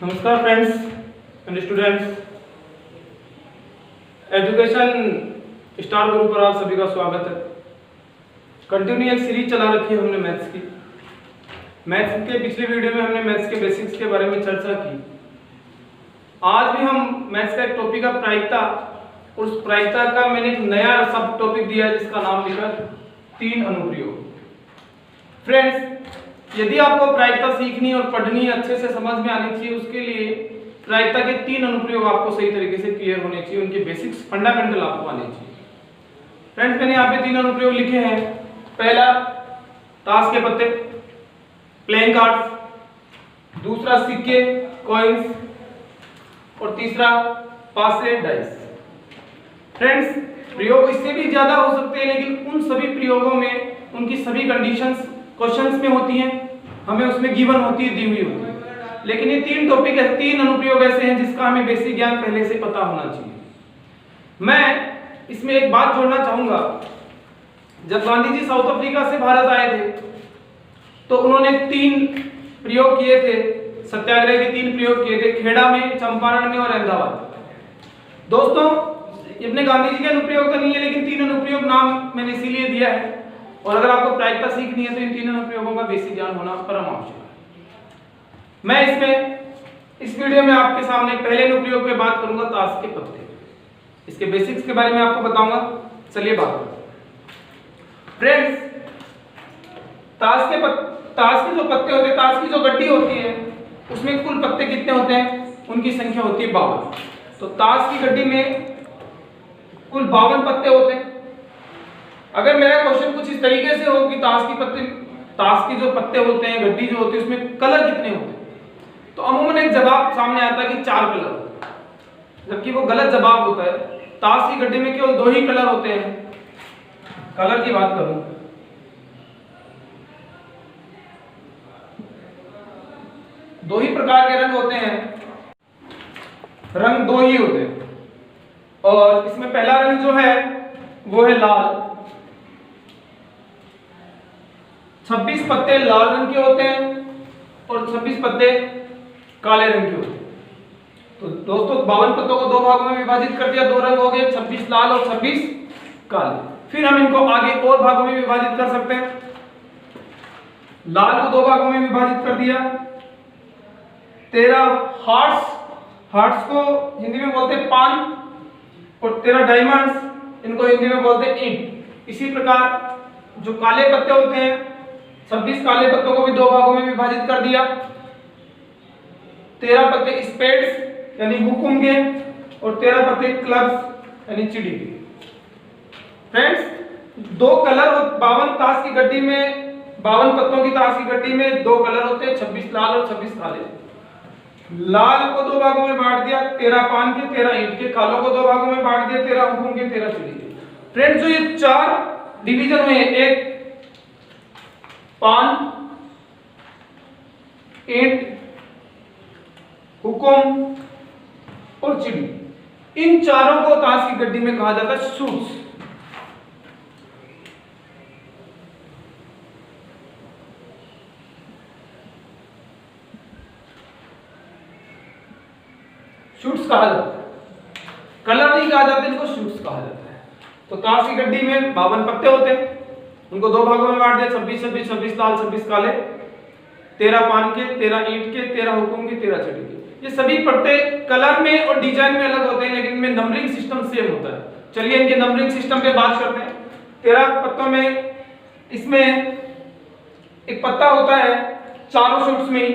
नमस्कार friends and students. Education star गुरु पर आप सभी का स्वागत है। कंटिन्यू एक सीरीज चला रखी है हमने मैथ्स की। मैथ्स के पिछले वीडियो में हमने मैथ्स के बेसिक्स के बारे में चर्चा की। आज भी हम मैथ्स का एक टॉपिक है प्रायिकता। उस प्रायिकता का मैंने एक नया सब टॉपिक दिया है जिसका नाम लिखा है 3 अनुप्रयोग। फ्रेंड्स, यदि आपको प्रायिकता सीखनी और पढ़नी अच्छे से समझ में आनी चाहिए, उसके लिए प्रायिकता के 3 अनुप्रयोग आपको सही तरीके से क्लियर होने चाहिए, उनके बेसिक्स फंडामेंटल आपको आने चाहिए। फ्रेंड्स, मैंने यहाँ पे 3 अनुप्रयोग लिखे हैं। पहला ताश के पत्ते, प्लेइंग कार्ड्स, दूसरा सिक्के कॉइन्स, और तीसरा पासे डाइस। फ्रेंड्स, प्रयोग इससे भी ज्यादा हो सकते हैं, लेकिन उन सभी प्रयोगों में उनकी सभी कंडीशंस क्वेश्चंस में होती हैं, हमें उसमें गिवन होती है, दी हुई होती है। लेकिन ये 3 टॉपिक है, 3 अनुप्रयोग ऐसे हैं जिसका हमें बेसिक ज्ञान पहले से पता होना चाहिए। मैं इसमें एक बात जोड़ना चाहूंगा। जब गांधी जी साउथ अफ्रीका से भारत आए थे तो उन्होंने 3 प्रयोग किए थे, सत्याग्रह के 3 प्रयोग किए थे, खेड़ा में, चंपारण में और अहमदाबाद। दोस्तों, ये अपने गांधी जी के अनुप्रयोग तो नहीं है, लेकिन 3 अनुप्रयोग नाम मैंने इसीलिए दिया है। और अगर आपको प्रायिकता सीखनी है तो इन 3 अनुप्रयोगों का बेसिक ज्ञान होना परम आवश्यक है। मैं इस वीडियो में आपके सामने पहले अनुप्रयोग पे बात करूंगा, ताश के पत्ते। इसके बेसिक्स के बारे में आपको बताऊंगा। चलिए बात करते। फ्रेंड्स, ताश के जो पत्ते होते हैं, ताश की जो गड्डी होती है, उसमें कुल पत्ते कितने होते हैं? उनकी संख्या होती है 52। तो ताश की गड्डी में कुल 52 पत्ते होते हैं। अगर मेरा क्वेश्चन कुछ इस तरीके से हो कि ताश की जो पत्ते होते हैं, गड्डी जो होती है, उसमें कलर कितने होते हैं, तो अमूमन एक जवाब सामने आता है कि 4 कलर होते हैं, जबकि वो गलत जवाब होता है। ताश की गड्डी में केवल 2 ही कलर होते हैं। कलर की बात करूं, दो ही प्रकार के रंग होते हैं, रंग 2 ही होते हैं। और इसमें पहला रंग जो है वो है लाल। 26 पत्ते लाल रंग के होते हैं और 26 पत्ते काले रंग के होते हैं। तो दोस्तों, 52 पत्तों को 2 भागों में विभाजित कर दिया, 2 रंग हो गए, 26 लाल और 26 काले। फिर हम इनको आगे और भागों में विभाजित कर सकते हैं। लाल को 2 भागों में विभाजित कर दिया, 13 हार्ट्स को हिंदी में बोलते हैं पान, और 13 डायमंड्स, इनको हिंदी में बोलते हैं ईंट। इसी प्रकार जो काले पत्ते होते हैं, 26 काले पत्तों को भी 2 भागों में विभाजित कर दिया, 13 पत्ते स्पेड्स यानी हुकुम के, और 13 पत्ते क्लब्स यानी चिड़ी के। फ्रेंड्स, 2 कलर 52 ताश की गड्डी में, 52 पत्तों की ताश की गड्डी में 2 कलर होते हैं, 26 लाल और 26 काले। लाल को 2 भागों में बांट दिया, 13 पान के, 13 ईंट के। कालों को 2 भागों में बांट दिया, 13 हुकुम के, 13 चिड़ी के। फ्रेंड्स, जो ये 4 डिवीजन हुए, एक पान, ईंट, हुकुम और चिड़ी, इन चारों को ताश की गड्डी में कहा जाता है शूट्स। शूट्स कहा जाता है, कलर नहीं कहा जाता, इनको शूट्स कहा जाता है। तो ताश की गड्डी में 52 पत्ते होते हैं, उनको 2 भागों में बांट दिया, 26 26 26 लाल 26 काले, 13 पान के, 13 ईंट के, 13 हुकुम के, 13 चिड़ी के। ये सभी पत्ते कलर में और डिजाइन में अलग होते हैं, लेकिन इनमें नंबरिंग सिस्टम सेम होता है। चलिए इनके नंबरिंग सिस्टम पे बात करते हैं। 13 पत्तों में इसमें एक पत्ता होता है चारों शूट्स में ही,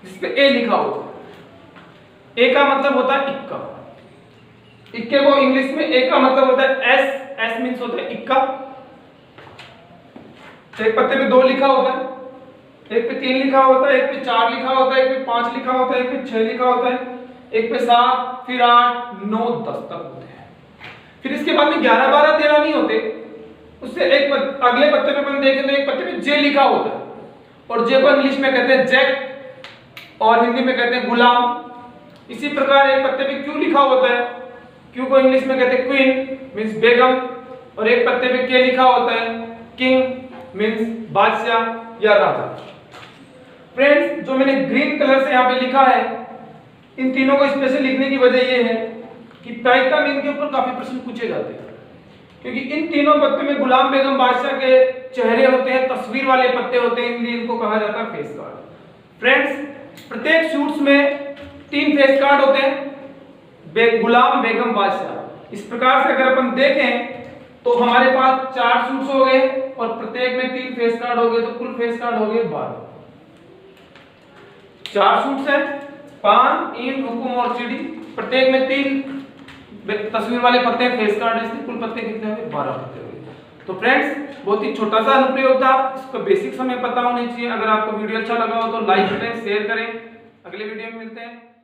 जिसपे ए लिखा होता है। ए का मतलब होता है इक्का। इक्के को इंग्लिश में ए का मतलब होता है एस मींस होता है इक्का। एक पत्ते पे 2 लिखा होता है, एक पे 3 लिखा होता है, एक पे 4 लिखा होता है, एक पे 5 लिखा होता है, एक पे 6 लिखा होता है, एक पे 7, फिर 8, 9, 10 तक होते हैं। फिर इसके बाद में 11 12 13 नहीं होते। उससे अगले पत्ते पे हम देखें तो एक पत्ते पे जे लिखा होता है, और जे को इंग्लिश में कहते हैं जैक और हिंदी में कहते हैं गुलाम। इसी प्रकार एक पत्ते पे क्यू लिखा होता है, क्यू को इंग्लिश में कहते हैं क्वीन मींस बेगम, और एक पत्ते पे के लिखा होता है, किंग मींस बादशाह या राजा। फ्रेंड्स जो मैंने ग्रीन कलर से यहाँ पे लिखा है, इन तीनों को स्पेशल लिखने की वजह ये है कि प्रायिकता में इनके ऊपर काफी प्रश्न पूछे जाते हैं, क्योंकि इन तीनों पत्ते में गुलाम बेगम बादशाह के चेहरे होते हैं, तस्वीर वाले पत्ते होते हैं, इसलिए इनको कहा जाता है फेस कार्ड। फ्रेंड्स प्रत्येक शूट्स में 3 फेस कार्ड होते हैं गुलाम बेगम बादशाह। इस प्रकार से अगर अपन देखें तो हमारे पास 4 शूट्स हो गए और प्रत्येक में 3 फेस कार्ड हो गए, तो कुल फेस कार्ड हो गए 12। 4 शूट्स है, पान, ईंट, हुकुम और चिड़ी, प्रत्येक में 3 तस्वीर वाले पत्ते फेस कार्ड है, कुल पत्ते कितने हुए? 12 पत्ते हुए। तो फ्रेंड्स बहुत ही छोटा सा अनुप्रयोग था, इसका बेसिक्स हमें पता होने चाहिए। अगर आपको वीडियो अच्छा लगा हो तो लाइक करें, शेयर करें। अगले वीडियो में मिलते हैं।